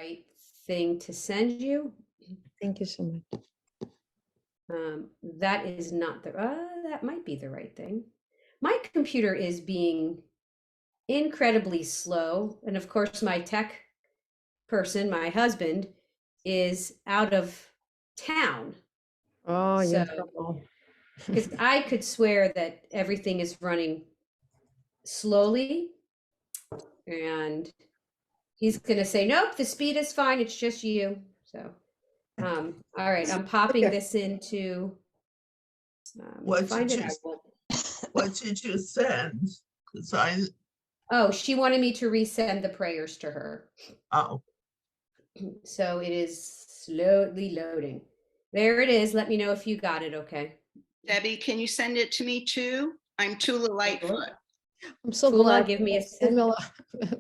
right thing to send you. Thank you so much. That is not the, that might be the right thing. My computer is being incredibly slow. And of course, my tech person, my husband, is out of town. Oh, So, trouble. because I could swear that everything is running slowly, and he's going to say, nope, the speed is fine. It's just you. So, all right, I'm popping this into, What find did it. you, what did you send? Because Oh, she wanted me to resend the prayers to her. oh, So it is slowly loading. There it is. Let me know if you got it, okay? Debbie, can you send it to me too? I'm Tula Lightfoot. I'm so Tula, glad. give me a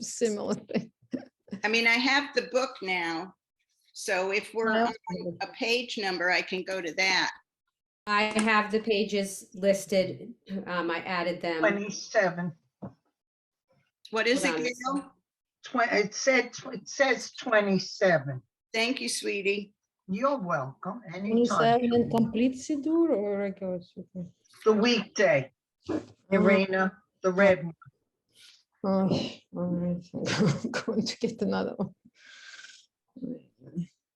similar thing. I mean, I have the book now. So if we're on a page number, I can go to that. I have the pages listed. I added them. 27. What is Hold it, on. Gail? It says 27. Thank you, sweetie. You're welcome. Anytime. 27 and complete door or regular super? The weekday. Irina, the red one. Oh, all right. I'm going to get another one.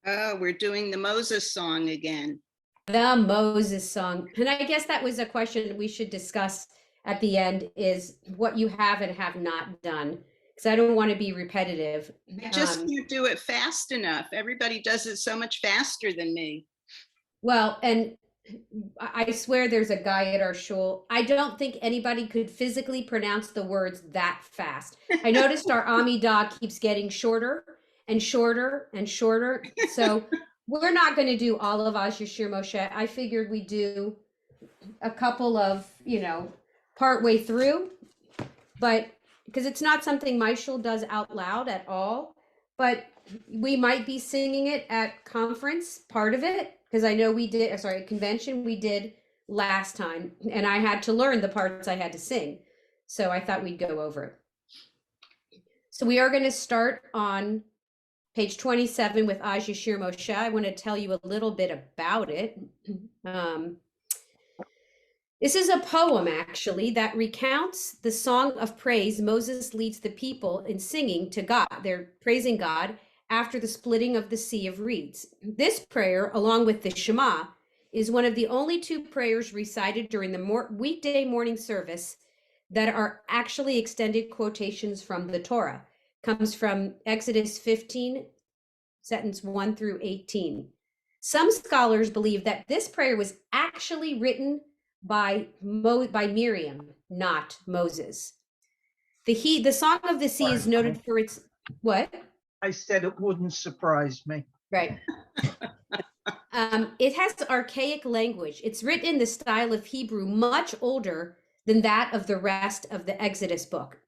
Oh, we're doing the Moses song again. The Moses song. And I guess that was a question we should discuss at the end, is what you have and have not done. Because I don't want to be repetitive. I just can't do it fast enough. Everybody does it so much faster than me. Well, and I swear there's a guy at our shul. I don't think anybody could physically pronounce the words that fast. I noticed our Amidah keeps getting shorter and shorter and shorter. So we're not going to do all of Az Yashir Moshe. I figured we'd do a couple of, part way through, but because it's not something my shul does out loud at all, but we might be singing it at conference, part of it, because I know we did, convention we did last time, and I had to learn the parts I had to sing. So I thought we'd go over it. So we are going to start on page 27 with Az Yashir Moshe. I want to tell you a little bit about it. This is a poem, actually, that recounts the song of praise Moses leads the people in singing to God. They're praising God after the splitting of the Sea of Reeds. This prayer, along with the Shema, is one of the only two prayers recited during the weekday morning service that are actually extended quotations from the Torah. Comes from Exodus 15, sentence 1 through 18. Some scholars believe that this prayer was actually written by Miriam, not Moses. The Song of the Sea is noted for its, what? I said it wouldn't surprise me. Right. It has archaic language. It's written in the style of Hebrew, much older than that of the rest of the Exodus book.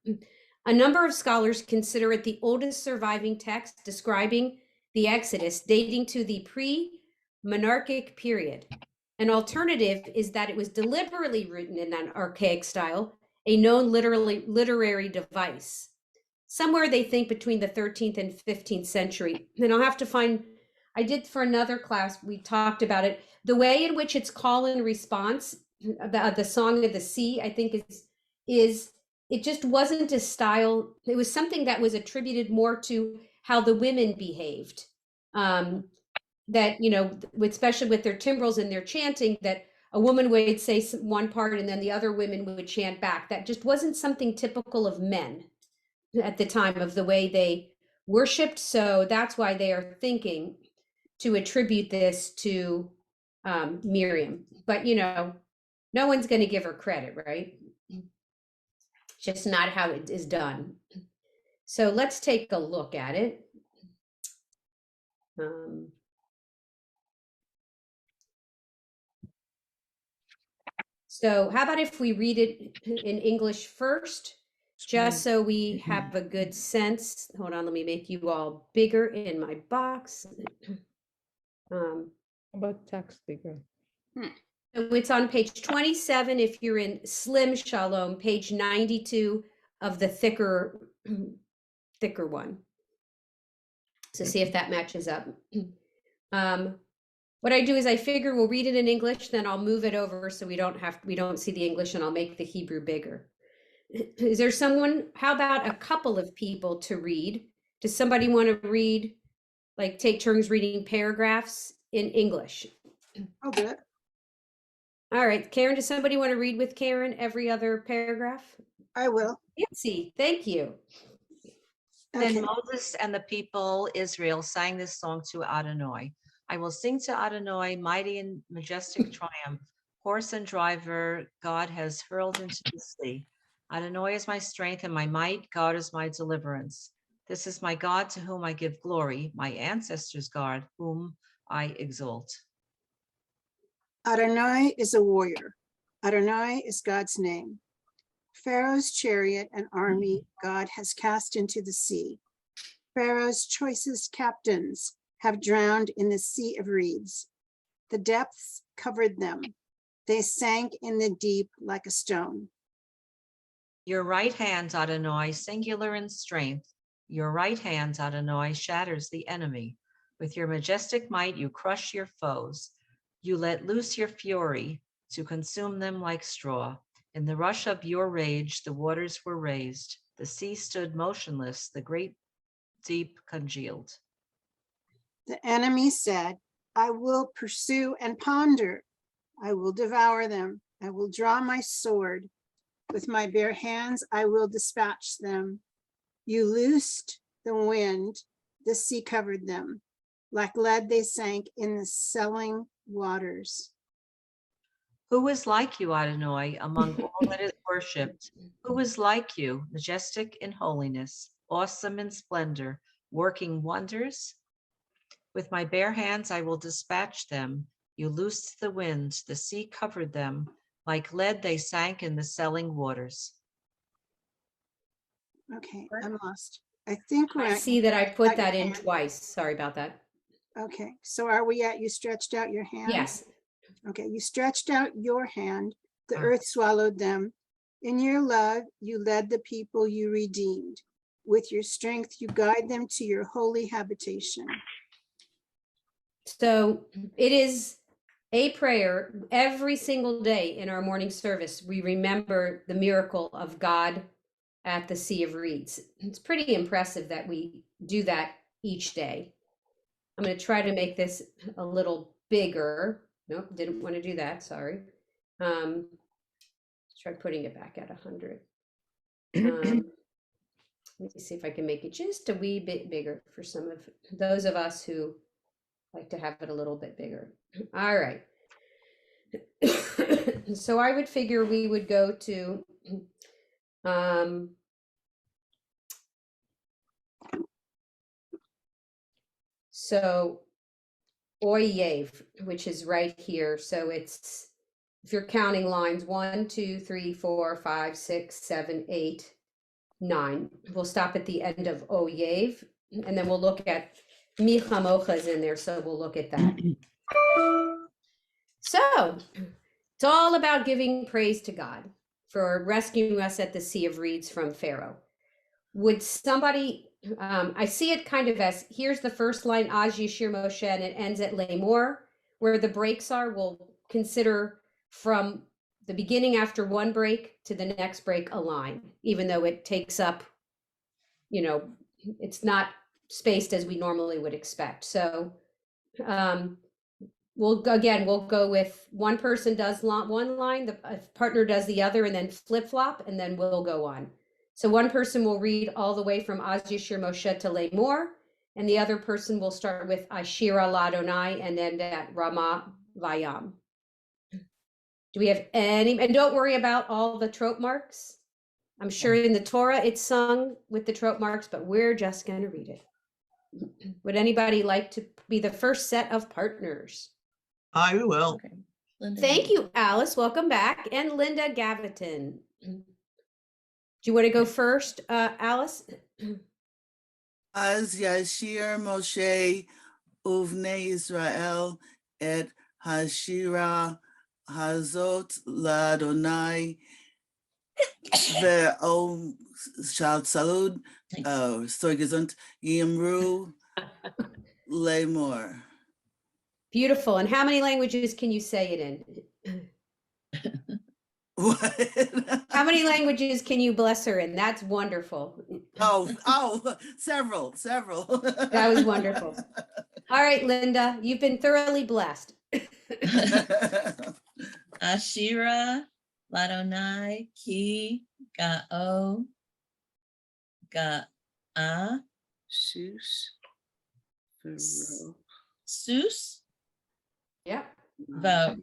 A number of scholars consider it the oldest surviving text describing the Exodus, dating to the pre-monarchic period. An alternative is that it was deliberately written in an archaic style, a known literary device. Somewhere they think between the 13th and 15th century. And I'll have to find, I did for another class, we talked about it. The way in which it's call and response, the Song of the Sea, I think is it just wasn't a style. It was something that was attributed more to how the women behaved. That, especially with their timbrels and their chanting, that a woman would say one part and then the other women would chant back. That just wasn't something typical of men at the time of the way they worshiped. So that's why they are thinking to attribute this to Miriam. But, no one's going to give her credit, right? Just not how it is done. So let's take a look at it. So how about if we read it in English first, just so we have a good sense. Hold on, let me make you all bigger in my box. About text bigger. So it's on page 27 if you're in Slim Shalom, page 92 of the thicker one. So see if that matches up. What I do is I figure we'll read it in English, then I'll move it over so we don't see the English, and I'll make the Hebrew bigger. Is there someone, how about a couple of people to read? Does somebody want to read, like take turns reading paragraphs in English? I'll do it. All right, Karen, does somebody want to read with Karen every other paragraph? I will. Nancy, thank you. Okay. Then Moses and the people Israel sang this song to Adonai. I will sing to Adonai, mighty and majestic triumph. Horse and driver, God has hurled into the sea. Adonai is my strength and my might. God is my deliverance. This is my God to whom I give glory, my ancestors' God, whom I exalt. Adonai is a warrior. Adonai is God's name. Pharaoh's chariot and army God has cast into the sea. Pharaoh's choicest captains have drowned in the sea of reeds. The depths covered them. They sank in the deep like a stone. Your right hand, Adonai, singular in strength. Your right hand, Adonai, shatters the enemy. With your majestic might, you crush your foes. You let loose your fury to consume them like straw. In the rush of your rage, the waters were raised. The sea stood motionless. The great deep congealed. The enemy said, I will pursue and ponder. I will devour them. I will draw my sword. With my bare hands, I will dispatch them. You loosed the wind. The sea covered them. Like lead, they sank in the selling waters. Who is like you, Adonai, among all that is worshipped? Who is like you, majestic in holiness, awesome in splendor, working wonders? With my bare hands I will dispatch them. You loosed the wind, the sea covered them. Like lead, they sank in the selling waters. Okay, I'm lost. I think we're I at, see that I put at your that in hand. twice. Sorry about that. Okay, so are we at, you stretched out your hand? Yes. Okay, you stretched out your hand, the Ah. earth swallowed them. In your love, you led the people you redeemed. With your strength, you guide them to your holy habitation. So it is a prayer every single day in our morning service. We remember the miracle of God at the Sea of Reeds. It's pretty impressive that we do that each day. I'm going to try to make this a little bigger. Nope, didn't want to do that. Sorry. Let's try putting it back at 100. Let me see if I can make it just a wee bit bigger for some of those of us who like to have it a little bit bigger. All right. So I would figure we would go to so Oyev, which is right here. So it's, if you're counting lines 1, 2, 3, 4, 5, 6, 7, 8, 9. We'll stop at the end of Oyev, and then we'll look at Michamocha's in there, so we'll look at that. So it's all about giving praise to God for rescuing us at the Sea of Reeds from Pharaoh. Would somebody, I see it kind of as, here's the first line, Az Yishir Moshe, and it ends at Lemor, where the breaks are. We'll consider from the beginning after one break to the next break a line, even though it takes up, you know, it's not spaced as we normally would expect. So we'll go with one person does one line, the partner does the other, and then flip flop, and then we'll go on. So one person will read all the way from Az Yishir Moshe to Lemor, and the other person will start with Ashira Ladonai and then at Ramah Vayam. Do we have any, and don't worry about all the trope marks. I'm sure in the Torah it's sung with the trope marks, but we're just going to read it. Would anybody like to be the first set of partners? I will. Okay. Linda, Thank you, Alice. Welcome back. And Linda Gaviton. Do you want to go first, Alice? Az Yashir Moshe Uvnei Israel et Hashira Hazot Ladonai Ve'om Shal Salud Soy Gesund Yimru Lemur. Beautiful. And how many languages can you say it in? What? How many languages can you bless her in? That's wonderful. Oh, several. That was wonderful. All right, Linda, you've been thoroughly blessed. Ashira, Ladonai, Ki, Ga'o, Ga'a, Seuss. Thoreau. Sus, Yep. Varo,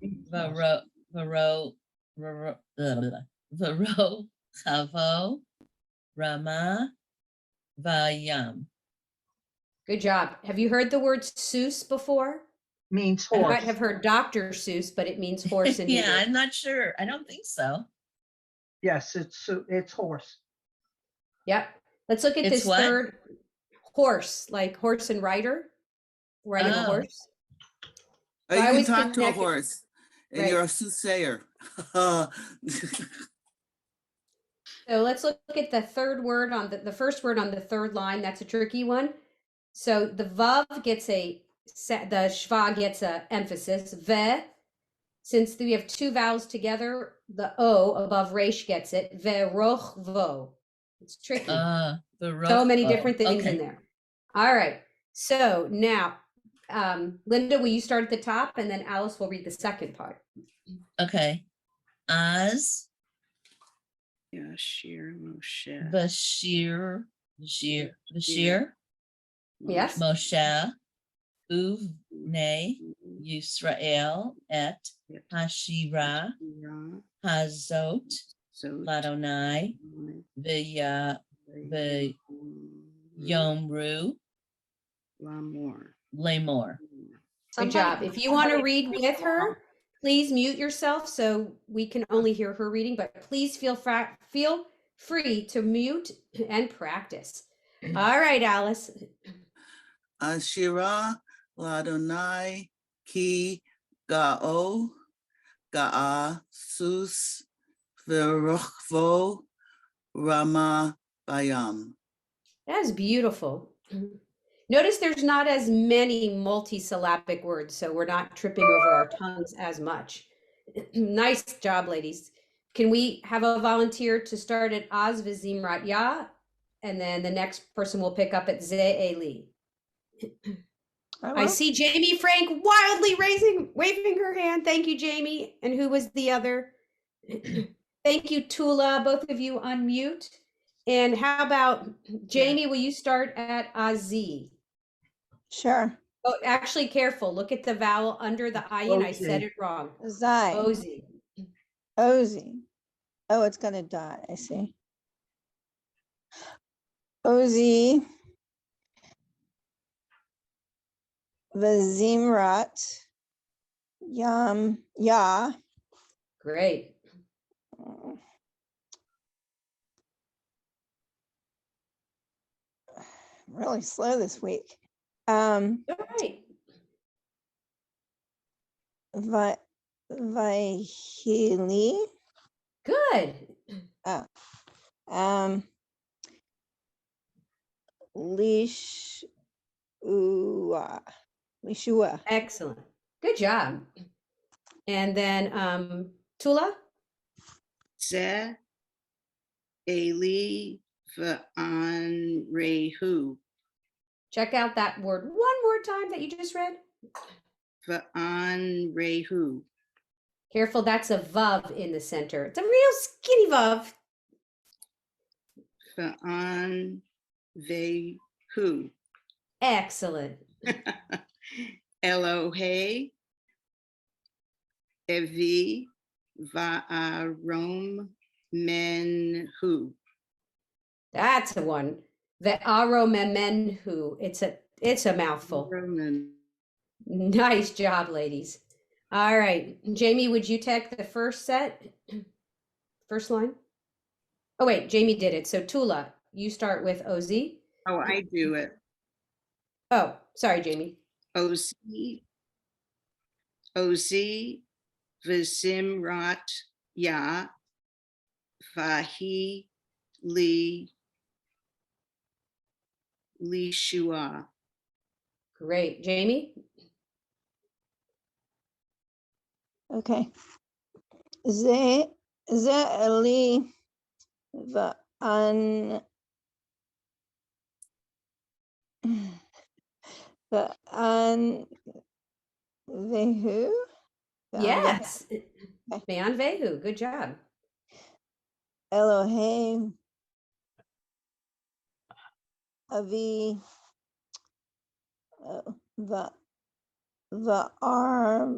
Chavo, Rama, Vayam. Good job. Have you heard the word Seuss before? Means I horse. might have heard Dr. Seuss, but it means horse in Yeah, Hebrew. I'm not sure. I don't think so. Yes, it's horse. Yep. Let's look at It's this what? third horse, like horse and rider, riding a Oh. horse. Or I you can always talk to a connect it- horse and Right. you're a soothsayer. So let's look at the third word on the first word on the third line. That's a tricky one. So the vav gets the shva gets a emphasis. Ve, since we have two vowels together, the o above resh gets it. Ve roch vo. It's tricky. So many different things in there. All right. So now, Linda, will you start at the top, and then Alice will read the second part. Okay. Az, Yashir Moshe. Bashir, Yes. Moshe, Uvne, Yisrael, Et, Hashira, Hazot, Ladonai, Yomru, Lamor. Good job. If you want to read with her, please mute yourself so we can only hear her reading, but please feel free to mute and practice. All right, Alice. Ashira, Ladonai, Ki, Ga'o, Ga'a, Sus, Verochvo, Rama, Bayam. That's beautiful. Notice there's not as many multisyllabic words, so we're not tripping over our tongues as much. Nice job, ladies. Can we have a volunteer to start at Az v'zimrat ya, and then the next person will pick up at Ze Eli. I see Jamie Frank wildly waving her hand. Thank you, Jamie. And who was the other? Thank you, Tula. Both of you unmute. And how about Jamie? Will you start at Azi? Sure. Oh, actually, careful. Look at the vowel under the ayin. I said it wrong. Zai. Ozi. Ozi. Oh, it's gonna die. I see. Ozi. Vazimrat. Yam. Ya. Great. Really slow this week. All right. Vahili. Good. Lishua. Excellent. Good job. And then Tula? Ze Eli V'an Rehu. Check out that word one more time that you just read. V'an Rehu. Careful, that's a vav in the center. It's a real skinny vav. V'an Vehu. Excellent. Elohe Evi Va'arom Menhu. That's the one. The aromemenhu. It's a mouthful. Roman. Nice job, ladies. All right. Jamie, would you take the first set? First line? Oh, wait, Jamie did it. So Tula, you start with OZ. Oh, I do it. Oh, sorry, Jamie. Oz V'zimrat Ya Vahi Li Lishua. Great. Jamie? Okay. Ze Eli va'an va'an vehu. Yes. Okay. Van Vehu. Good job. Elohim Avi va va'armenhu.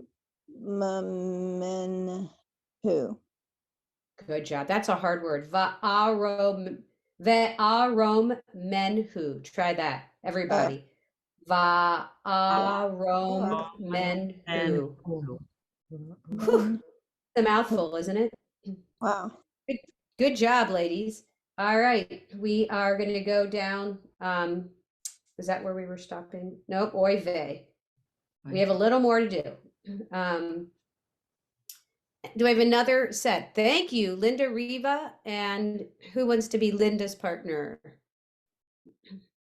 Good job. That's a hard word. Ve'arom menhu. Try that, everybody. Ve'arom menhu. Whew, a mouthful, isn't it? Wow. Good job, ladies. All right, we are going to go down. Is that where we were stopping? Nope, oy vey. We have a little more to do. Do I have another set? Thank you, Linda Riva. And who wants to be Linda's partner?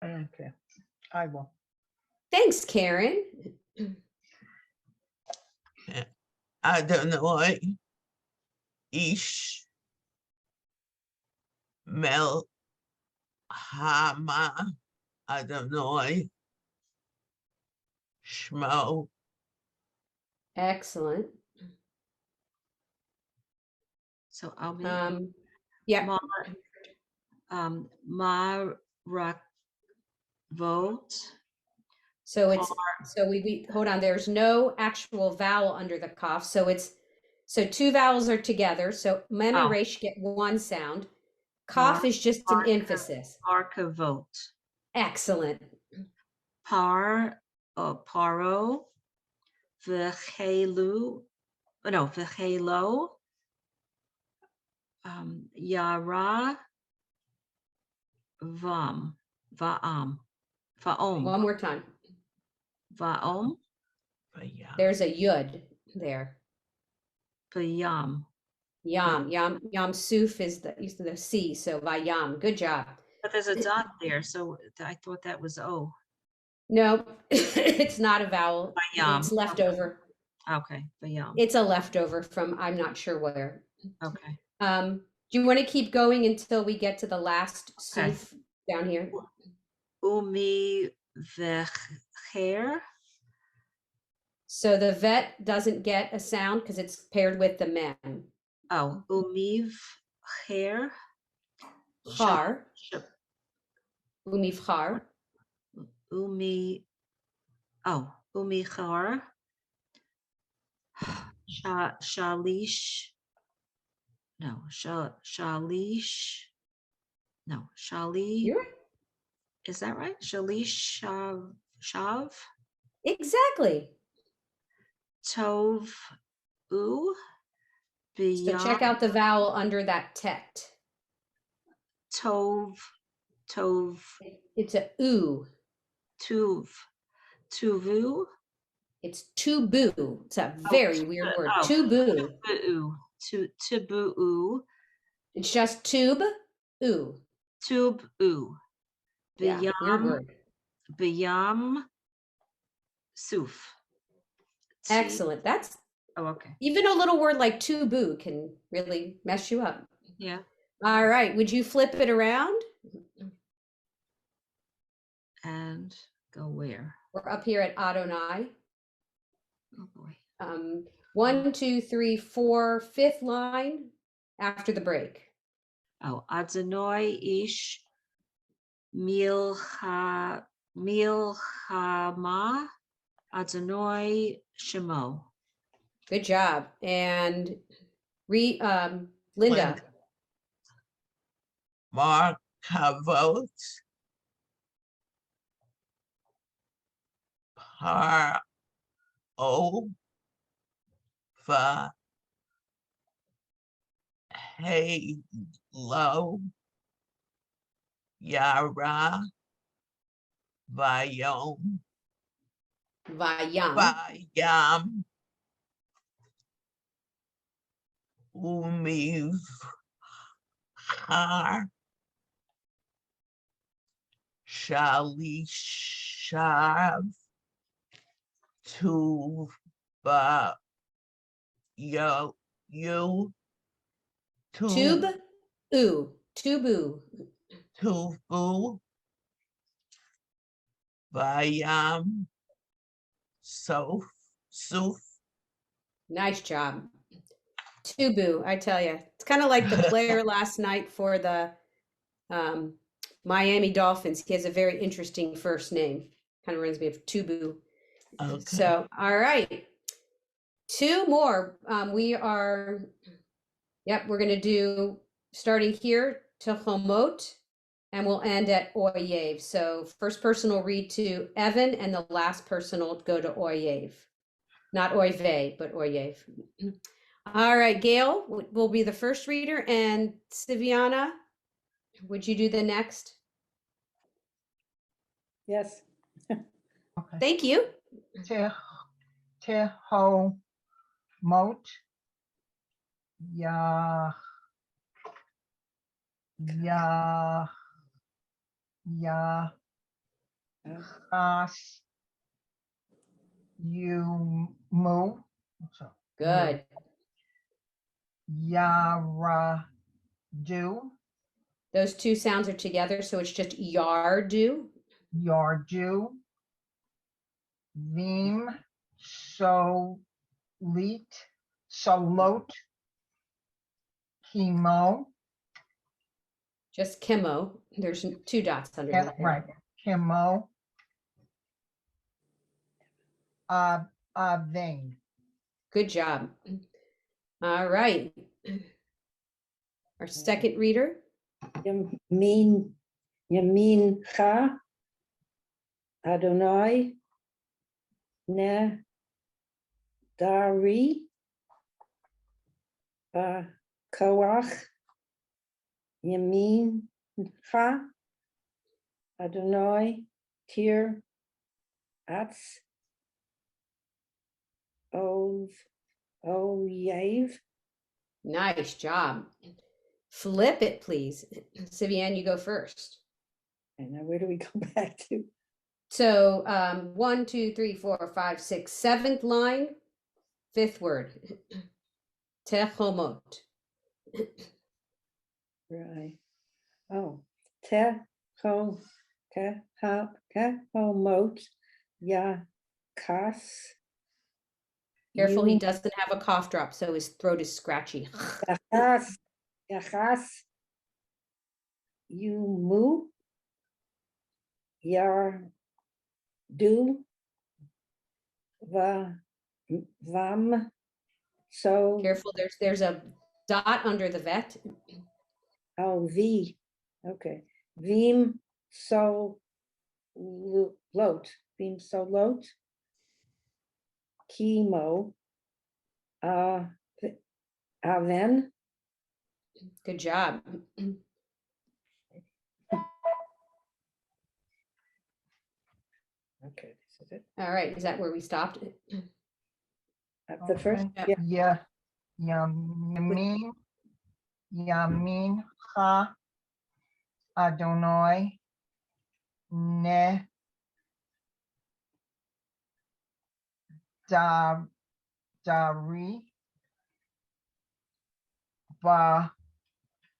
Okay, I will. Thanks, Karen. Adonai, Ish, Mel, Hama, Adonai, Shmo, Excellent. So I'll be Yeah, vote. so it's so we hold on. There's no actual vowel under the cough, so it's so two vowels are together. So mem and Oh. resh get one sound. Cough is just an emphasis. Vote. Excellent. Paro, v'chelu, no, v'chelo, yara, va'am, One va'om, more time. va'om, There's a yud there. v'yam. Yam suf is the C, so vayam. Good job. But there's a dot there, so I thought that was O. No, it's not a vowel. Vayam. It's leftover. Okay, v'yam. It's a leftover from I'm not sure where. Okay. Do you want to keep going until we get to the last Okay. suf down here? Umi v'cher. So the vet doesn't get a sound because it's paired with the mem. Oh, umiv cher. Char. Umivchar. Umi. Oh, umi char. Shalish. No, shalish. No, shali. You're right. Is that right? Shalish shav. Exactly. Tov u. So check out the vowel under that tet. Tov. It's a oo. Tuvu. It's tubu. It's a very weird word. Tubu. Tubu. It's just tube. Ooh. Tubu. Yeah, weird word. Biyam suf. Excellent. That's okay. even a little word like tubu can really mess you up. Yeah. All right. Would you flip it around? And go where? We're up here at Adonai. Oh boy. 1, 2, 3, 4, fifth line after the break. Oh, Adonai ish milchama Adonai shemo. Good job. And Linda. Mark Havot, Par O, Va, Hey, Lo, Yara, Vayom, Vayam, Umiv, Har, Shalishav, to ba yo you Tube, ooh, tubu. to fu bayam so suf. Nice job. Tubu, I tell you. It's kind of like the player last night for the Miami Dolphins. He has a very interesting first name. Kind of reminds me of Tubu. Okay. So, all right. Two more. We're going to do starting here to Homot, and we'll end at Oyev. So first person will read to Evan, and the last person will go to Oyev. Not Oyve, but Oyev. All right, Gail will be the first reader, and Siviana, would you do the next? Yes. Okay. Thank you. Tehomot. Ya. Ya. Ya. Chas. You move. Good. Yara. Do. Those two sounds are together, so it's just Yardu. Yardu. Vim. So. Leet. Solot. Chemo. Just Chemo. There's two dots underneath it. Right. Chemo. Vein. Good job. All right. Our second reader. Yamin Cha Adonai Ne Dari Koach Yamin Cha Adonai Tir Atz Oyev. Nice job. Flip it, please. Siviane, you go first. And now where do we go back to? So 1, 2, 3, 4, 5, 6, 7th line, 5th word. Tehomot. Right. Oh, Tehomot Ya Kas. Careful, he doesn't have a cough drop, so his throat is scratchy. Yachas Yumu Yar Du Vam. So Careful, there's a dot under the vet. oh V. Okay. Vim so lot. Vim so lot. Chemo. Aven. Good job. Okay, this is it. All right, is that where we stopped? The first. Okay. Yeah. Yamin Ha Adonai Ne Dari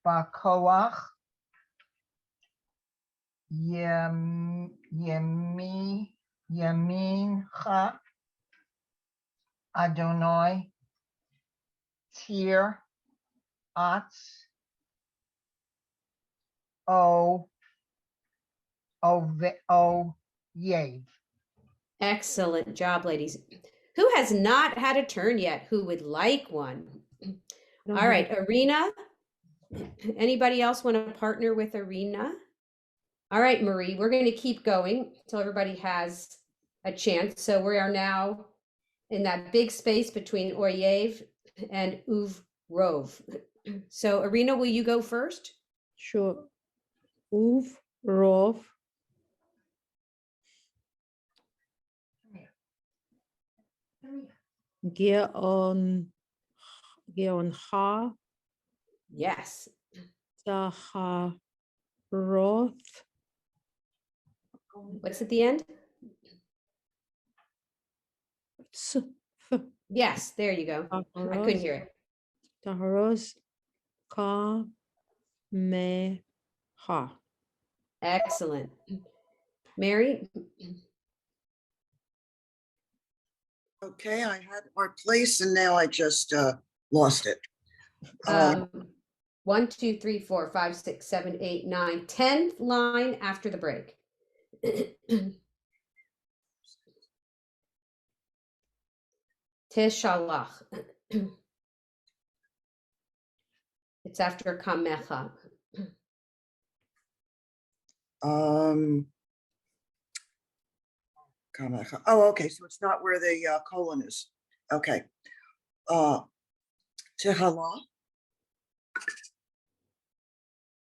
Bakoach Yamin Ha Adonai Tir Atz Yev. Excellent job, ladies. Who has not had a turn yet? Who would like one? All right, Arena. Anybody else want to partner with Arena? All right, Marie, we're going to keep going until everybody has a chance. So we are now in that big space between Oyev and Uvrov. So Arena, will you go first? Sure. Rov. Geon Ha. Yes. Zaharoth. What's at the end? ts, f, Yes, there you go. I couldn't hear it. taharos, ka, me, ha. Excellent. Mary? Okay, I had our place and now I just lost it. Um, 1, 2, 3, 4, 5, 6, 7, 8, 9, 10th line after the break. Teshalach. It's after kamecha. Oh, okay, so it's not where the colon is. Okay. Tehala,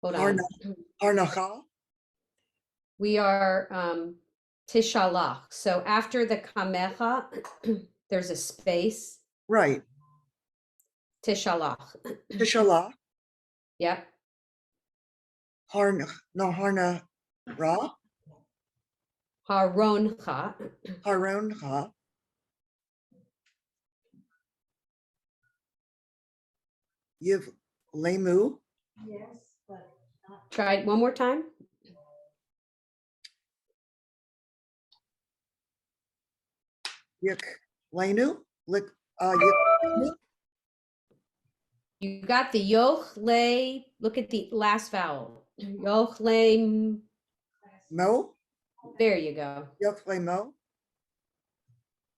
Hold on. Harnacha, We are tishalach. So after the kamecha, there's a space. right. Tishalach. Tishala, Yep. Harna Ra, Haroncha. Haronha, Yiv Lemu, Try it one more time. Yik Lenu, Lik Yik You got the yoch le. Look at the last vowel. Yoch le. Mo, There you go. Yik Lemo,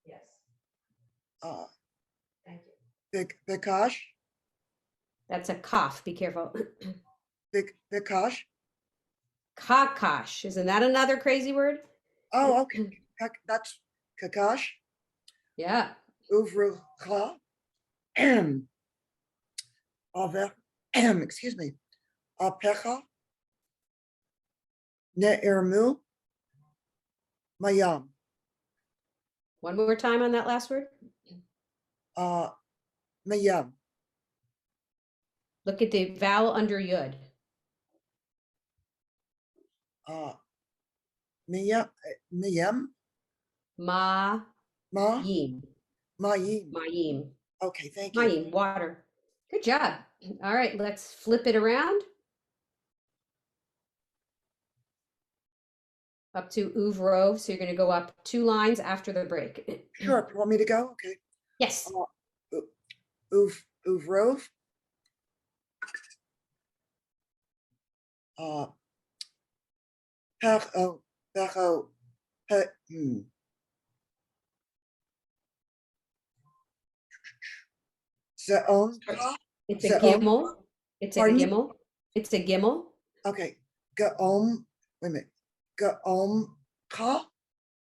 Yes. Thank you. Bikash, That's a cough. Be careful. Bikash. Kakash. Isn't that another crazy word? Oh, okay. That's Kakash, Yeah. Uvrucha, Aver, excuse me, Apecha, Ne'ermu, Mayam, One more time on that last word. Mayam, Look at the vowel under yud. Miyam, Ma Ma, yim. Mayim. Mayim. Okay, thank you. Mayim. Water. Good job. All right, let's flip it around. Up to uvrov. So you're going to go up 2 lines after the break. Sure, you want me to go? Okay. Yes. Uvrov. Pecho, Pecho, Zeon. It's a Zeom. gimel. It's a Pardon? gimel. It's a gimel. Okay. Gaom, wait a minute. Gaom Ka.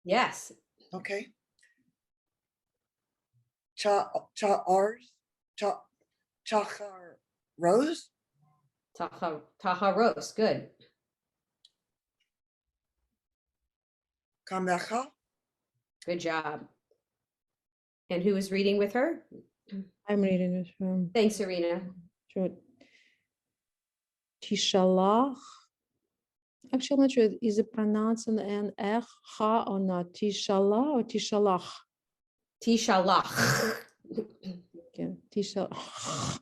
Yes. Okay. Ars, Chachar Rose, Taharos. Good. Kamecha, Good job. And who is reading with her? I'm reading it from Thanks, Serena. Tishalach. Actually, I'm not sure. Is it pronounced an N, Ech, Ha, or not? Tishalach or Tishalach? Tishalach. Okay. Tishalach.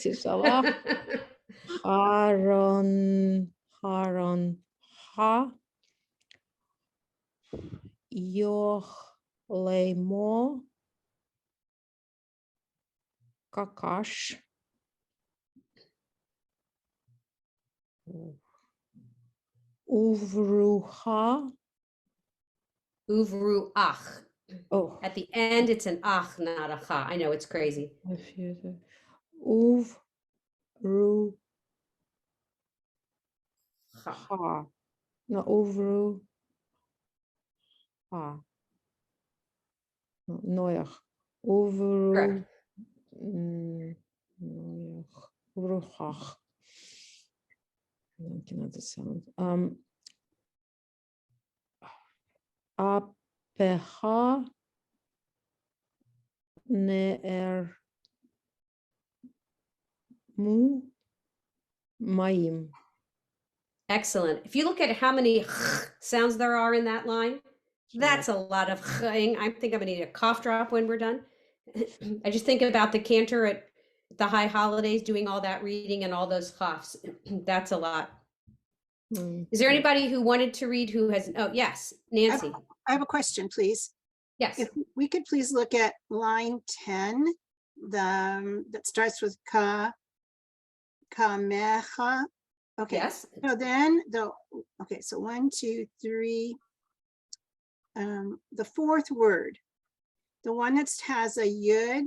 Tishalach. Haron, Ha. Yoch, Lemo. Kakash. Uvruha. Uvruach. Oh, At the end, it's an ach, not a cha. I know it's crazy. Uvru. Ha. Ha. No, Uvru. Ha. Noach. Uvru. Correct. Noach. Uvruchach. I cannot sound. Apecha. Ne'er. Mu. Mayim. Excellent. If you look at how many sounds there are in that line, That's a lot of ching. I think I'm gonna need a cough drop when we're done. I just think about the cantor at the high holidays doing all that reading and all those coughs. That's a lot. Is there anybody who wanted to read who has, oh, yes, Nancy. I have a question, please. Yes, If we could please look at line 10, that starts with kamecha. Okay, yes. so then okay, so 1, 2, 3. The fourth word, the one that has a yud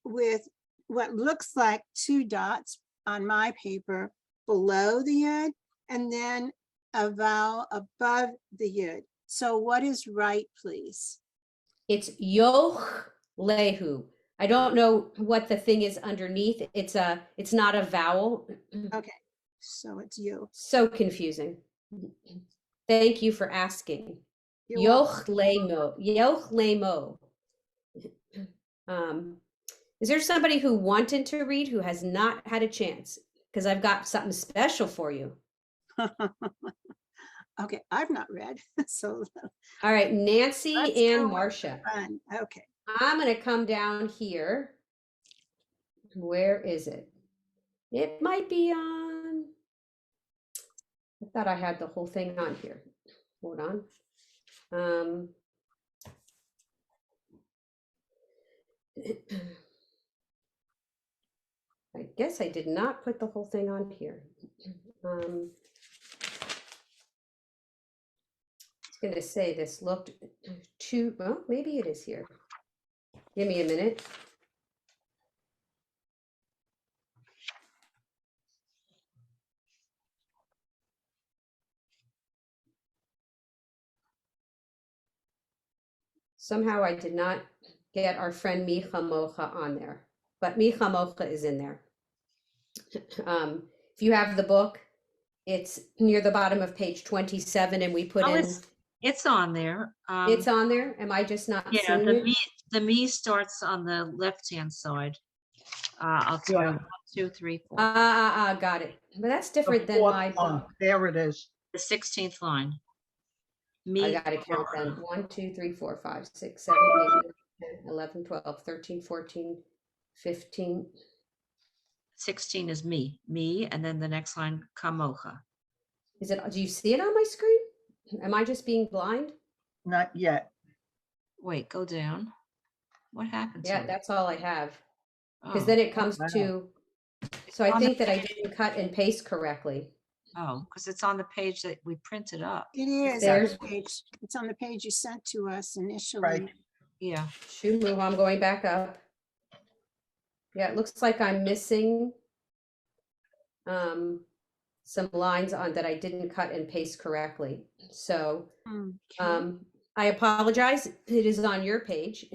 with what looks like 2 dots on my paper below the yud, and then a vowel above the yud. So what is right, please? It's yoch lehu. I don't know what the thing is underneath. It's not a vowel. Okay, so it's you. So confusing. Thank you for asking. You're welcome. Yoch lemo. Yoch lemo. Is there somebody who wanted to read who has not had a chance? Because I've got something special for you. Okay, I've not read, so All right, Nancy let's and go with Marcia. fun. Okay, I'm going to come down here. Where is it? It might be on. I thought I had the whole thing on here. Hold on. I guess I did not put the whole thing on here. I was going to say this looked too, well, maybe it is here. Give me a minute. Somehow I did not get our friend Micha Mocha on there, but Micha Mocha is in there. If you have the book, it's near the bottom of page 27, and we put in. It's on there. It's on there. Am I just not Yeah, seeing it? the me starts on the left-hand side. I'll tell you, 1, 2, 3, 4. Got it. But that's different than my book. There it is. The 16th line. I Me, gotta count them. 1, 2, 3, 4, 5, 6, 7, 8, 9, 10, 11, 12, 13, 14, 15. 16 is me, and then the next line, kamocha. Is it, do you see it on my screen? Am I just being blind? Not yet. Wait, go down. What happened to Yeah, it? that's all I have. Because Oh, then it comes wow. to, so I On the think that I didn't cut and paste correctly. oh, because it's on the page that we printed up. it is. There's- On the page. It's on the page you sent to us initially. Right. Yeah. Shumu, I'm going back up. Yeah, it looks like I'm missing some lines on that I didn't cut and paste correctly. So Okay. I apologize. It is on your page.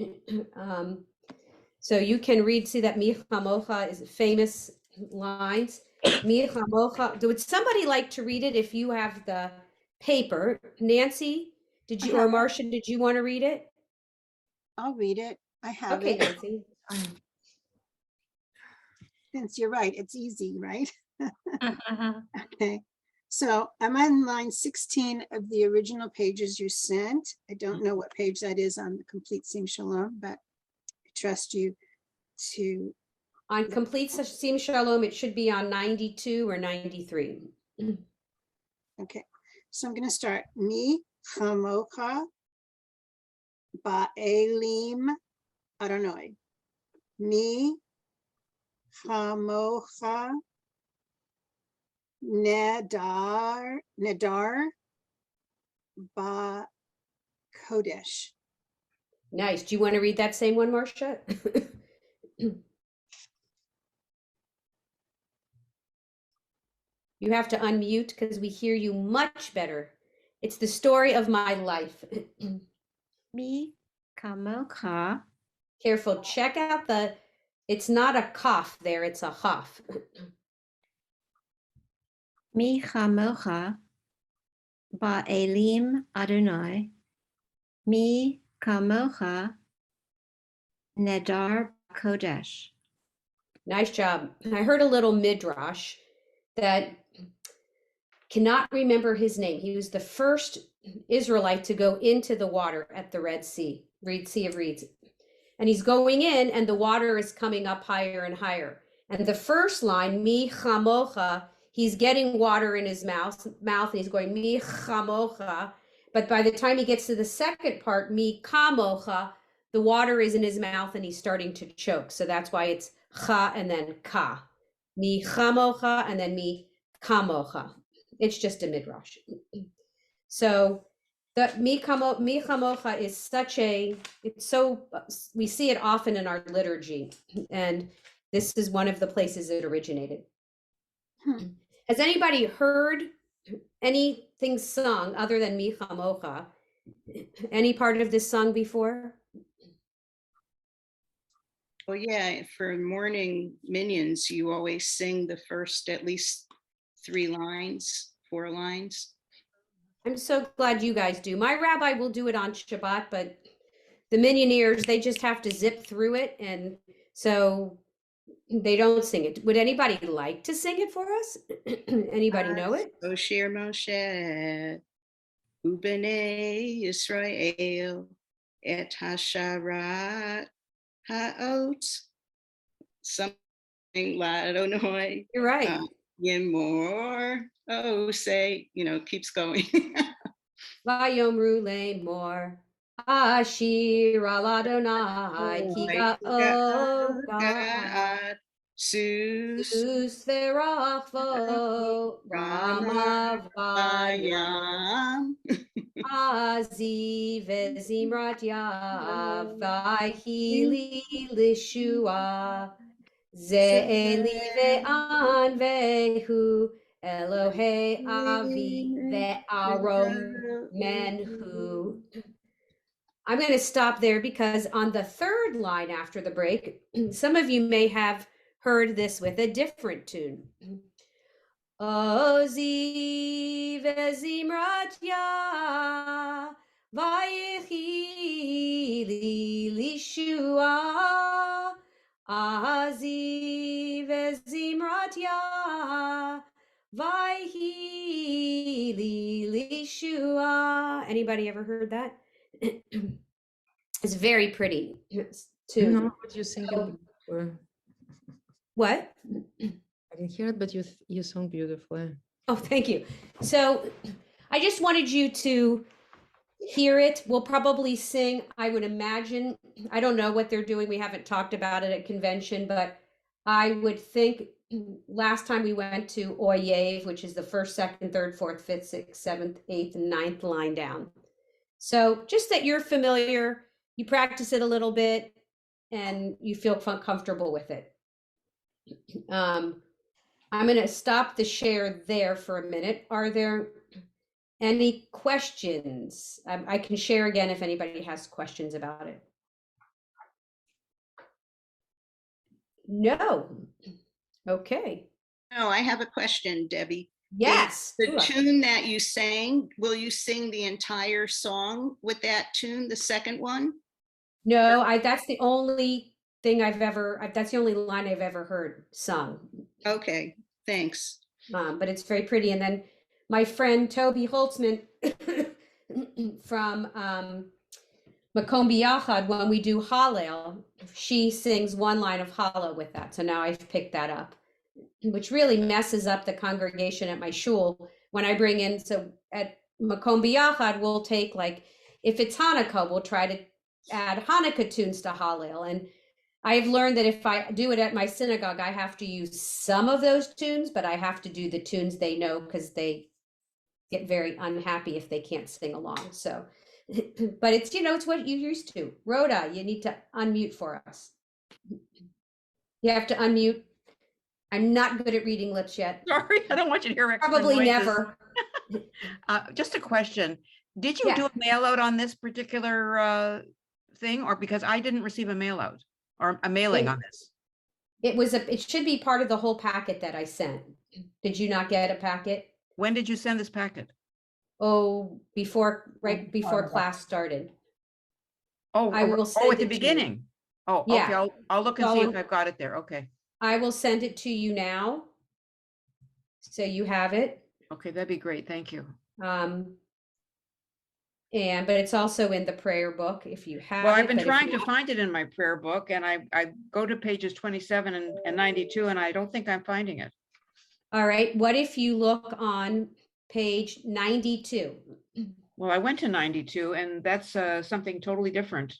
So you can read, see that Micha Mocha is famous lines. Micha Mocha, would somebody like to read it if you have the paper? Nancy, did you, or Marcia, did you want to read it? I'll read it. I have Okay, it. Nancy. Since you're right, it's easy, right? Okay. So I'm on line 16 of the original pages you sent. I don't know what page that is on the Complete Seam Shalom, but I trust you to. On Complete Seam Shalom, it should be on 92 or 93. Okay, so I'm going to start. Mi chamocha ba'elim Adonai. Mi chamocha nedar ba kodesh. Nice. Do you want to read that same one, Marcia? You have to unmute because we hear you much better. It's the story of my life. Me, kamocha. Careful, check out the, it's not a cough there, it's a hoff. Mi chamocha ba'elim Adonai, mi kamocha nedar kodesh. Nice job. I heard a little midrash that cannot remember his name. He was the first Israelite to go into the water at the Red Sea, Sea of Reeds. And he's going in, and the water is coming up higher and higher. And the first line, mi chamocha, he's getting water in his mouth, and he's going mi chamocha. But by the time he gets to the second part, mi kamocha, the water is in his mouth and he's starting to choke. So that's why it's cha and then ka. Mi chamocha and then mi kamocha. It's just a midrash. So the mi chamocha is such a, it's so, we see it often in our liturgy. And this is one of the places it originated. Has anybody heard anything sung other than mi chamocha? Any part of this sung before? Well, yeah, for morning minions, you always sing the first at least 3 lines, 4 lines. I'm so glad you guys do. My rabbi will do it on Shabbat, but the minioneers, they just have to zip through it. And so they don't sing it. Would anybody like to sing it for us? Anybody know it? Oshir Moshe, Ubnei Yisrael, et Hasharat Ha'ot, something Ladonoi. You're right. Yemor, oh, say, keeps going. Vayomru lemor, Ashir al Adonai, ki ga'o ga'ad, Sus verachvo, Rama vayam, Aziv zimrat yav, Vayhili lishua, Ze'eli ve'an vehu, Elohei avi ve'arom menhu. I'm going to stop there because on the third line after the break, some of you may have heard this with a different tune. Ozi vezimrat ya, vayichili lishua, Azi vezimrat ya, vayichili lishua. Anybody ever heard that? It's very pretty too. No, but you sing it beautifully. What? I didn't hear it, but you sung beautifully. Oh, thank you. So I just wanted you to hear it. We'll probably sing, I would imagine, I don't know what they're doing. We haven't talked about it at convention, but I would think last time we went to Oyev, which is the first, second, third, fourth, fifth, sixth, seventh, eighth, and ninth line down. So just that you're familiar, you practice it a little bit, and you feel comfortable with it. I'm going to stop the share there for a minute. Are there any questions? I can share again if anybody has questions about it. No. Okay. No, I have a question, Debbie. Yes. The tune that you sang, will you sing the entire song with that tune, the second one? No, that's the only thing that's the only line I've ever heard sung. Okay, thanks. But it's very pretty. And then my friend Toby Holtzman from Makom B'Yachad, when we do Hallel, she sings one line of Hallel with that. So now I've picked that up, which really messes up the congregation at my shul when I bring in. So at Makom B'Yachad, we'll take, like, if it's Hanukkah, we'll try to add Hanukkah tunes to Hallel. And I've learned that if I do it at my synagogue, I have to use some of those tunes, but I have to do the tunes they know because they get very unhappy if they can't sing along. So, but it's, it's what you're used to. Rhoda, you need to unmute for us. You have to unmute. I'm not good at reading lips yet. Sorry, I don't want you to hear extra Probably noises. never. Just a question. Did you do a mail out on this particular thing, or because I didn't receive a mail out or a mailing on this? It should be part of the whole packet that I sent. Did you not get a packet? When did you send this packet? Oh, right before class started. Oh, I will send at the it to you. beginning. Oh, Yeah. okay. I'll look and see if I've got it there. Okay. I will send it to you now, so you have it. Okay, that'd be great. Thank you. but it's also in the prayer book if you have Well, it. I've been but if trying you- to find it in my prayer book, and I go to pages 27 and 92, and I don't think I'm finding it. All right, what if you look on page 92? Well, I went to 92, and that's something totally different.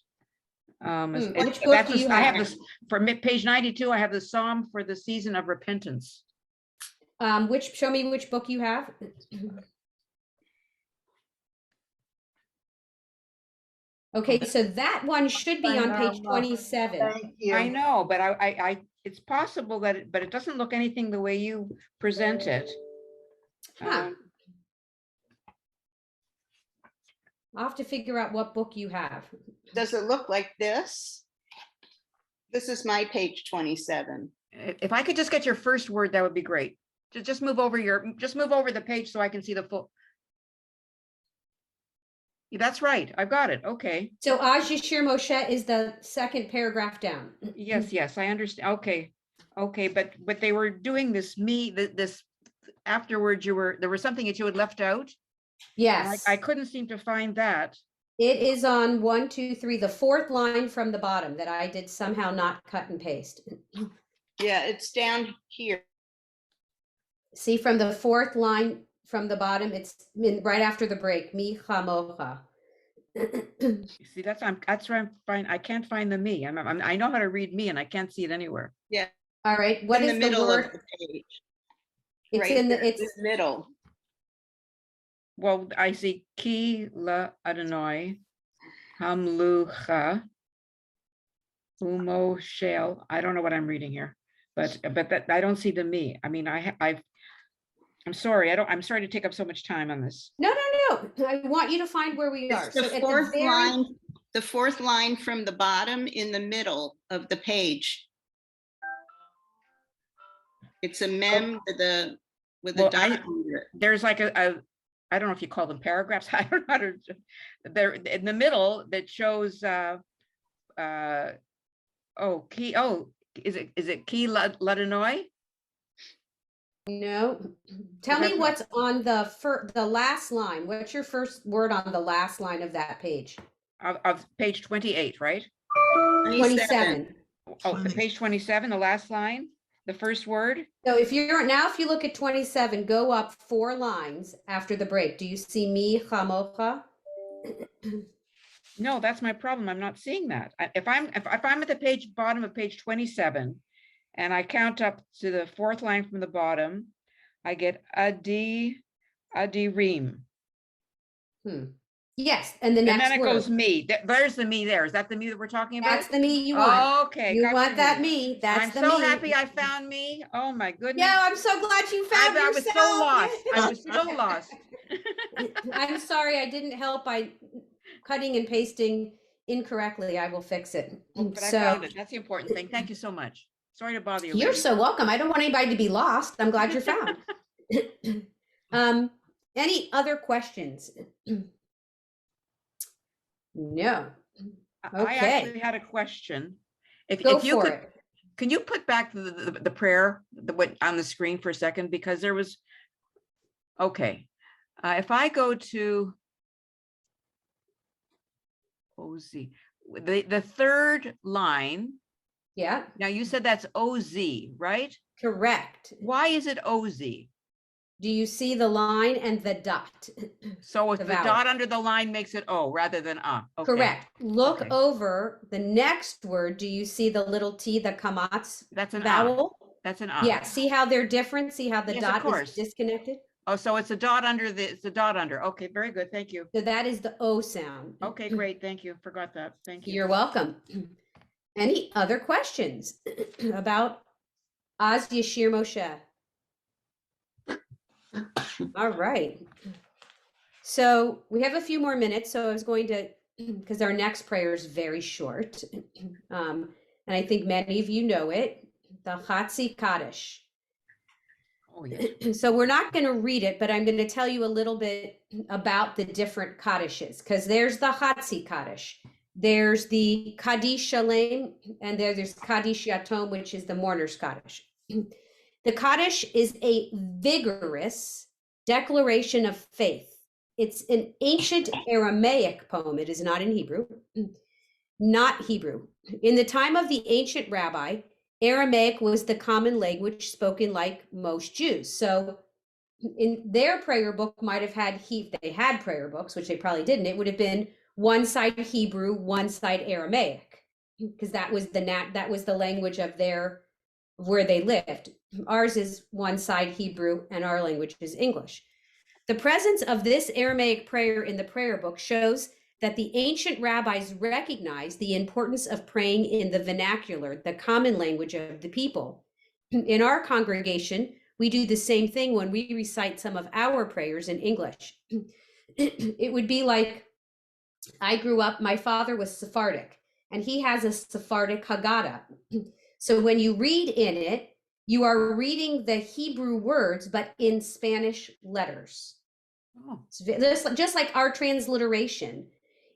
Which book do you I have have? this for page 92. I have the Psalm for the season of repentance. Show me which book you have. Okay, so that one should be on page 27. Thank you. I know, but it's possible that but it doesn't look anything the way you present it. Huh. I'll have to figure out what book you have. Does it look like this? This is my page 27. If I could just get your first word, that would be great. Just move over the page so I can see the full. Yeah, that's right. I've got it. Okay. So Az Yashir Moshe is the second paragraph down. Yes, I understand. Okay, but they were doing this this afterwards. There was something that you had left out. Yes. I couldn't seem to find that. It is on 1, 2, 3, the fourth line from the bottom that I did somehow not cut and paste. Yeah, it's down here. See, from the fourth line from the bottom, it's right after the break. Mi chamocha. See, that's where I'm fine. I can't find the me. I know how to read me, and I can't see it anywhere. Yeah. All right. What in is the the middle word? of the page. It's Right in there, the middle. Well, I see ki la Adonai hamlucha umo shel. I don't know what I'm reading here, but that I don't see the me. I mean, I'm sorry. I'm sorry to take up so much time on this. No. I want you to find where we are. It's the fourth line. The fourth line from the bottom in the middle of the page. It's a mem with a dot under it. There's like I don't know if you call them paragraphs. I don't know how to. They're in the middle that shows. Is it ki ladonoi? No. Tell me what's on the last line. What's your first word on the last line of that page? Of page 28, right? 27. Oh, the page 27, the last line, the first word. So if you look at 27, go up 4 lines after the break. Do you see mi chamocha? No, that's my problem. I'm not seeing that. If I'm at the bottom of page 27, and I count up to the 4th line from the bottom, I get adirim. Yes, and the next and then it word. goes me. There's the me there. Is that the me that we're talking about? That's the me you want. Okay. You want that me. That's I'm the so me. happy I found me. Oh my goodness. Yeah, I'm so glad you found I was yourself. so lost. I was so lost. I'm sorry I didn't help by cutting and pasting incorrectly. I will fix it. But I found it. That's the important thing. Thank you so much. Sorry to bother you. You're ladies. so welcome. I don't want anybody to be lost. I'm glad you're found. Any other questions? No. I Okay. actually had a question. Go if you for could, it. can you put back the prayer on the screen for a second? Because there was, okay. If I go to OZ, the third line. Yeah. Now you said that's OZ, right? Correct. Why is it OZ? Do you see the line and the dot? So it's the vowel. dot under the line makes it O rather than okay. Correct. Look Okay. over the next word. Do you see the little T, the kamatz That's an vowel? That's an Yeah. See how they're different? See how the Yes, of dot is course. disconnected? Oh, so it's a dot under it's a dot under. Okay, very good. Thank you. So that is the O sound. Okay, great. Thank you. Forgot that. Thank you. You're welcome. Any other questions about Az Yashir Moshe? All right. So we have a few more minutes. So I was going to, because our next prayer is very short. And I think many of you know it, the Chatzi Kaddish. Oh, yes. So we're not going to read it, but I'm going to tell you a little bit about the different Kaddishes, because there's the Chatzi Kaddish. There's the Kaddish Shalem, and there's Kaddish Yatom, which is the mourner's Kaddish. The Kaddish is a vigorous declaration of faith It's an ancient Aramaic poem. It is not in Hebrew, not Hebrew. In the time of the ancient rabbi, Aramaic was the common language spoken like most Jews. So in their prayer book might have had, they had prayer books, which they probably didn't. It would have been one side Hebrew, one side Aramaic, because that was the language of where they lived. Ours is one side Hebrew and our language is English. The presence of this Aramaic prayer in the prayer book shows that the ancient rabbis recognized the importance of praying in the vernacular, the common language of the people. In our congregation, we do the same thing when we recite some of our prayers in English. It would be like, I grew up, my father was Sephardic, and he has a Sephardic Haggadah. So when you read in it, you are reading the Hebrew words, but in Spanish letters. Oh. Just like our transliteration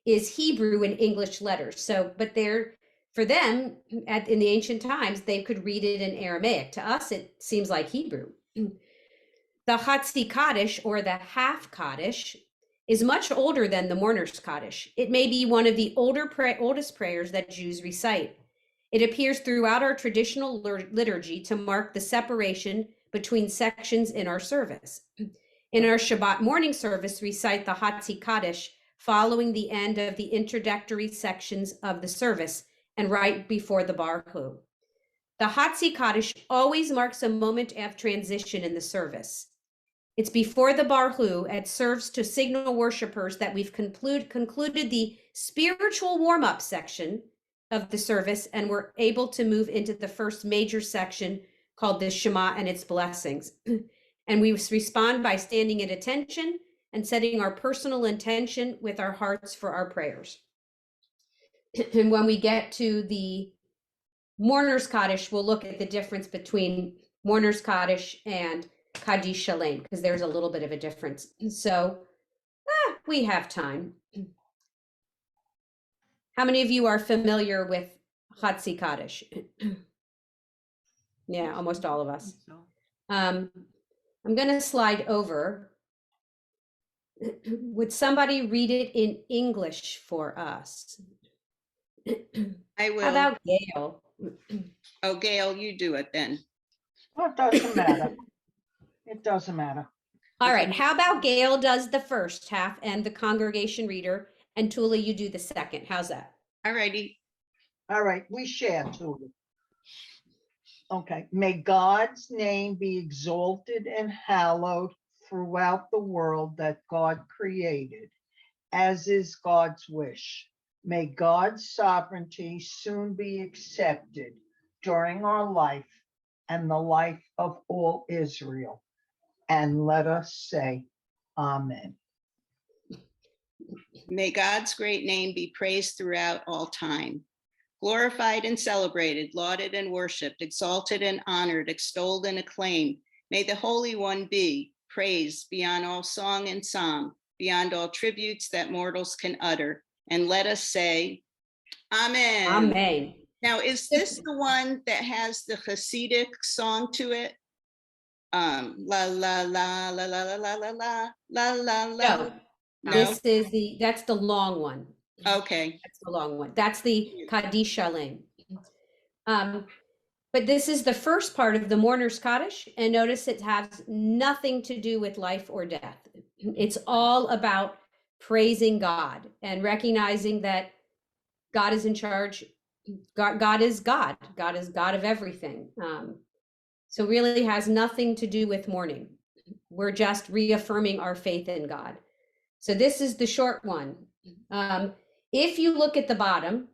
is Hebrew and English letters. So, but for them in the ancient times, they could read it in Aramaic. To us, it seems like Hebrew. The Hatzi Kaddish, or the half Kaddish, is much older than the Mourner's Kaddish. It may be one of the oldest prayers that Jews recite. It appears throughout our traditional liturgy to mark the separation between sections in our service. In our Shabbat morning service, we recite the Hatzi Kaddish following the end of the introductory sections of the service and right before the Baruch. The Hatzi Kaddish always marks a moment of transition in the service. It's before the Baruch. It serves to signal worshipers that we've concluded the spiritual warm-up section of the service, and we're able to move into the first major section called the Shema and its blessings. And we respond by standing at attention and setting our personal intention with our hearts for our prayers. And when we get to the Mourner's Kaddish, we'll look at the difference between Mourner's Kaddish and Kaddish Shalem, because there's a little bit of a difference. So we have time. How many of you are familiar with Hatzi Kaddish? Yeah, almost all of us. I'm going to slide over. Would somebody read it in English for us? I will. How about Gail? Oh, Gail, you do it then. Well, it doesn't matter. It doesn't matter. All right. How about Gail does the first half and the congregation reader, and Tula, you do the second. How's that? All righty. All right, we share too. Okay, may God's name be exalted and hallowed throughout the world that God created, as is God's wish. May God's sovereignty soon be accepted during our life and the life of all Israel. And let us say, Amen. May God's great name be praised throughout all time. Glorified and celebrated, lauded and worshiped, exalted and honored, extolled and acclaimed. May the Holy One be praised beyond all song and psalm, beyond all tributes that mortals can utter. And let us say, Amen. Amen. Now, is this the one that has the Hasidic song to it? La la la la la la la la la la la la. No, this is that's the long one. Okay. That's the long one. That's the Kaddish Shalem. But this is the first part of the Mourner's Kaddish, and notice it has nothing to do with life or death. It's all about praising God and recognizing that God is in charge. God is God. God is God of everything. So really has nothing to do with mourning. We're just reaffirming our faith in God. So this is the short one. If you look at the bottom,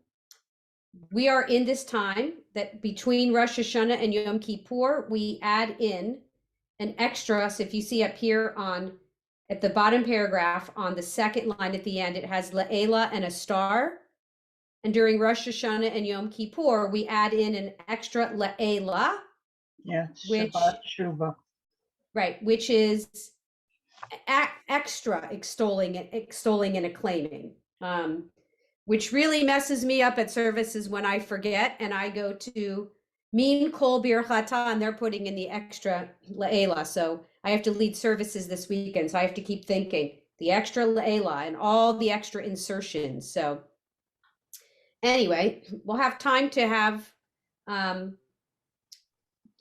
we are in this time that between Rosh Hashanah and Yom Kippur, we add in an extra. So if you see up here at the bottom paragraph on the second line at the end, it has La'ela and a star. And during Rosh Hashanah and Yom Kippur, we add in an extra La'ela. Yeah, Which, Shabbat Shuvah. Right, which is extra extolling and acclaiming, which really messes me up at services when I forget and I go to Min Kol Birchata and they're putting in the extra La'ela. So I have to lead services this weekend. So I have to keep thinking the extra Layla and all the extra insertions. So anyway, we'll have time to have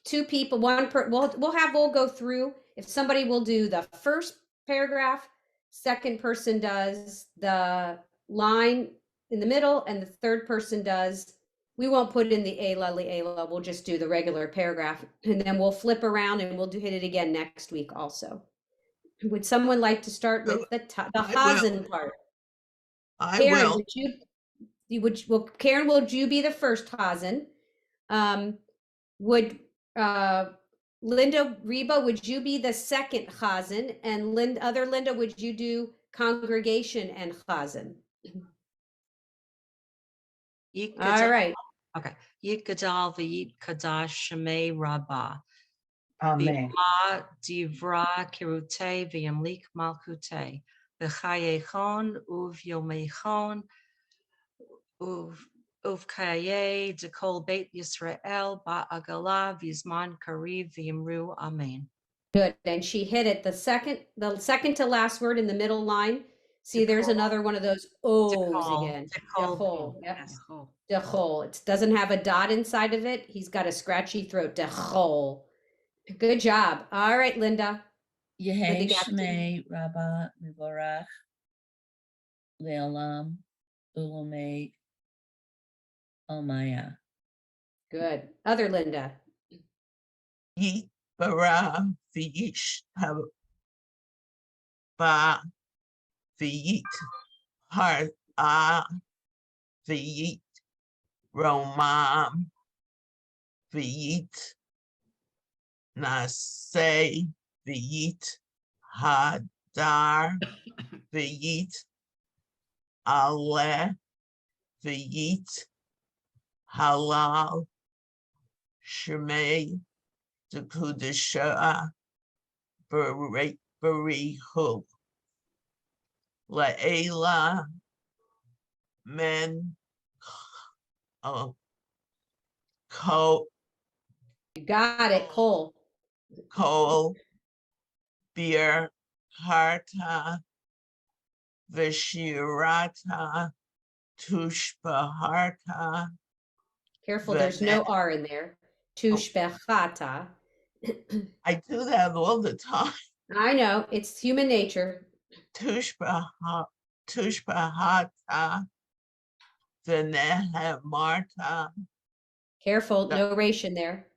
two people, we'll go through. If somebody will do the first paragraph, second person does the line in the middle, and the third person does, we won't put in the Ayla, we'll just do the regular paragraph, and then we'll flip around and we'll hit it again next week also. Would someone like to start with the I will. Hazen part? I Karen, will. Karen, would you be the first Hazen? Would Linda Reba, would you be the second Hazen? And Linda, would you do congregation and Hazen? All right. Okay. Yikadal v'yit kadash shemei rabbah. Amen. V'yah divra kirute v'yamlik malkute. V'chayechon uvyomechon uvkaye dekol beit Yisrael ba'agala v'zman kariv v'yimru amen. Good. And she hit it the second to last word in the middle line. See, there's another one of those O's again. Dechol. Yep. Dechol. It doesn't have a dot inside of it. He's got a scratchy throat. Dechol. Good job. All right, Linda. Yehei Shmei Rabbah Mivorach Le'olam Ulamei Almaya. Good. Other Linda. Yit bara v'yish ba v'yit har v'yit romam v'yit nasei v'yit hadar v'yit ale v'yit halal shemei Dekudesha Barihu Laela Men Ko You got it, Cole. Kol Bir Harta Vishirata Tushbaharta. Careful, there's no R in there. Tushbechata. I do that all the time. I know, it's human nature. Tushbahata Venehemarta. Careful, no ration there.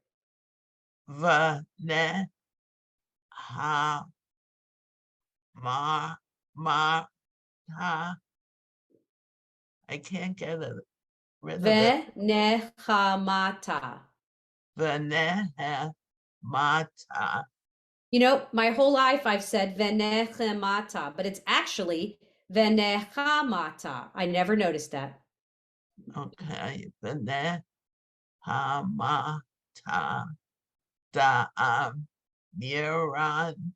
Veneha Marta. I can't get it rid of it. Venechamata. Venehemata. You know, my whole life I've said venechemata, but it's actually venechamata. I never noticed that. Okay, Venehemata. Da'am Miran.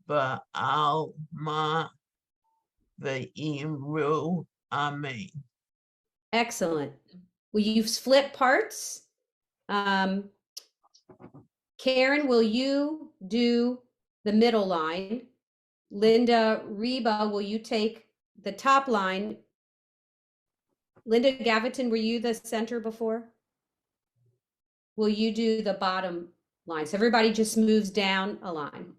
Ba'alma Ve'imru. Amen. Excellent. Will you flip parts? Karen, will you do the middle line? Linda Reba, will you take the top line? Linda Gaviton, were you the center before? Will you do the bottom line? So everybody just moves down a line,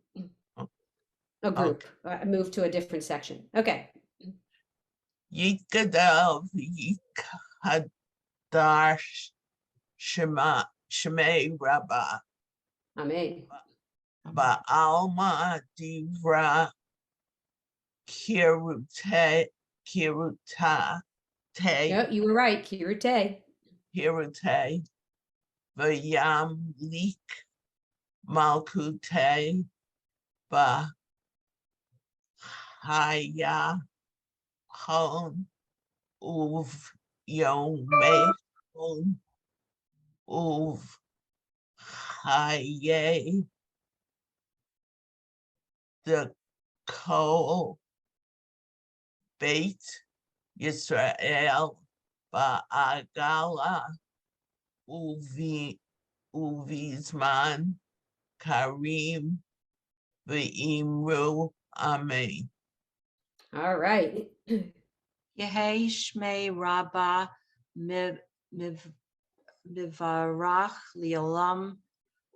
a group, move to a different section. Okay. Yikadav Yikadash Shemei Rabbah. Amen. Ba'alma Divra Kiruta. Yep, you were right, Kirute. Kirute. Vayam Lik Malkute. Bahaya Hon Uv Yomehon Uv Haye the Kol Beit Yisrael Ba'agala Uvizman Karim Ve'imru Amen. All right. Yehi Shmei Rabbah Mivarach Li'olam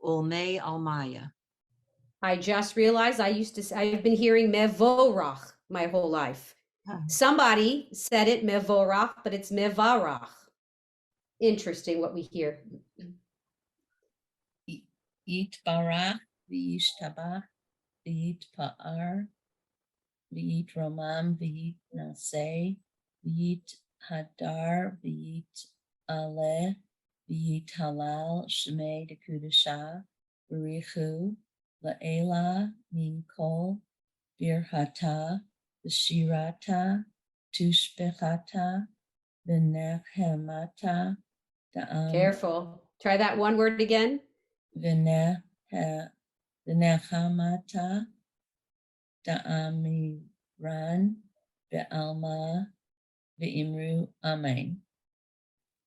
Ulmei Almaya. I just realized I've been hearing mevorach my whole life. Somebody said it mevorach, but it's mevarach. Interesting what we hear. Yitbarach, v'yishtabach, v'yitpa'ar, v'yitromam, v'yitnaseh, v'yithadar, v'yitaleh, v'yithalal, shmei dekudashah, v'richu, la'ela, min kol, birhata, v'shirata, tushbechata, v'nechemata, da'am, Careful. Try that one word again. v'nechamata, da'amiran, ve'alma, ve'imru, amen.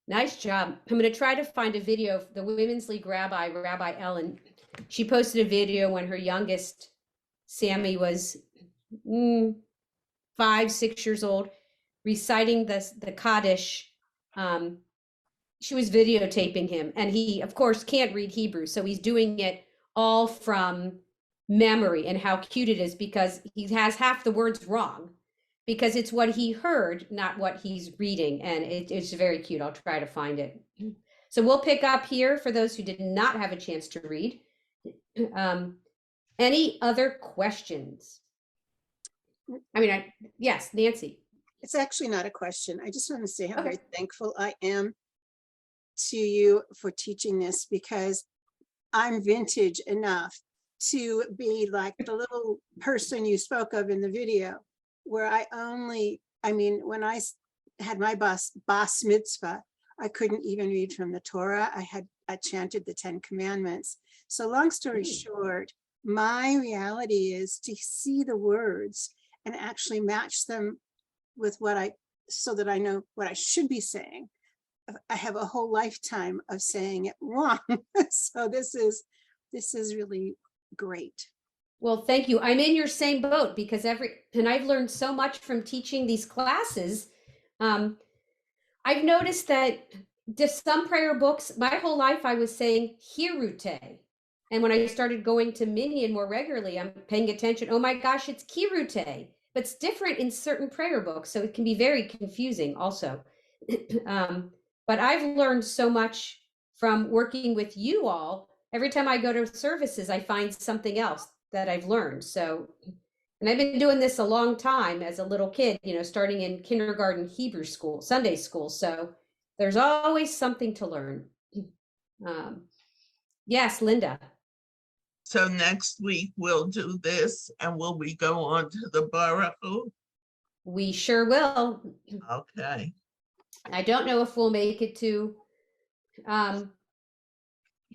Nice job. I'm going to try to find a video of the Women's League rabbi, Rabbi Ellen. She posted a video when her youngest, Sammy, was 5, 6 years old, reciting the Kaddish. She was videotaping him, and he, of course, can't read Hebrew, so he's doing it all from memory. And how cute it is, because he has half the words wrong, because it's what he heard, not what he's reading. And it's very cute. I'll try to find it. So we'll pick up here for those who did not have a chance to read. Any other questions? Yes, Nancy. It's actually not a question. I just want to say how Okay. very thankful I am to you for teaching this, because I'm vintage enough to be like the little person you spoke of in the video, where when I had my bas mitzvah, I couldn't even read from the Torah. I chanted the 10 Commandments. So long story short, my reality is to see the words and actually match them with so that I know what I should be saying. I have a whole lifetime of saying it wrong. So this is really great. Well, thank you. I'm in your same boat, because and I've learned so much from teaching these classes. I've noticed that just some prayer books, my whole life I was saying Hirute. And when I started going to Minyan more regularly, I'm paying attention. Oh my gosh, it's Kirute. But it's different in certain prayer books, so it can be very confusing also. But I've learned so much from working with you all. Every time I go to services, I find something else that I've learned. So, and I've been doing this a long time as a little kid, starting in kindergarten, Hebrew school, Sunday school. So there's always something to learn. Yes, Linda. So next week we'll do this, and will we go on to the Baruch Hu? We sure will. Okay. I don't know if we'll make it to, the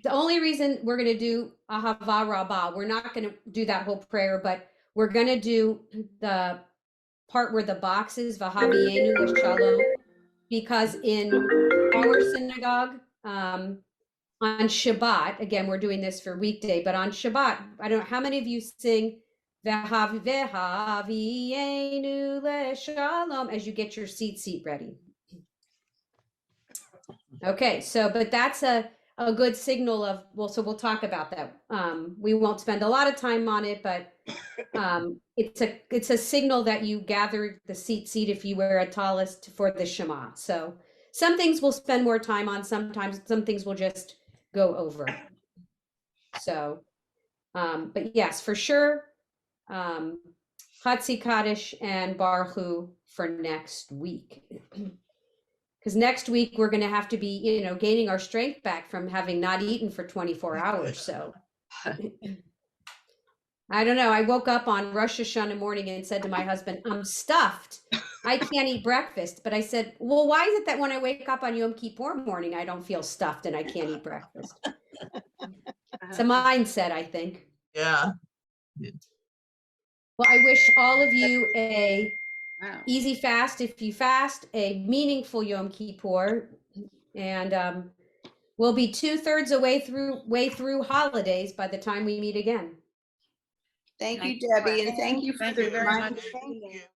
only reason we're going to do Ahava Rabbah, we're not going to do that whole prayer, but we're going to do the part where the box is Vahavienu L'Shalom, because in our synagogue, on Shabbat, again, we're doing this for weekday, but on Shabbat, I don't know how many of you sing Vahavienu L'Shalom as you get your seat ready. Okay, so, but that's a good signal of, so we'll talk about that. We won't spend a lot of time on it, but it's a signal that you gather the seat if you wear a talis for the Shema. So some things we'll spend more time on, sometimes some things we'll just go over. So, but yes, for sure, Hatzi Kaddish and Baruch Hu for next week. Because next week we're going to have to be, gaining our strength back from having not eaten for 24 hours. So I don't know. I woke up on Rosh Hashanah morning and said to my husband, I'm stuffed. I can't eat breakfast. But I said, well, why is it that when I wake up on Yom Kippur morning, I don't feel stuffed and I can't eat breakfast? It's a mindset, I think. Yeah. Well, I wish all of you a easy fast if you fast, a meaningful Yom Kippur, and we'll be 2/3 way through holidays by the time we meet again. Thank you, Debbie, and thank you for Thank the you very reminder. much. Thank you.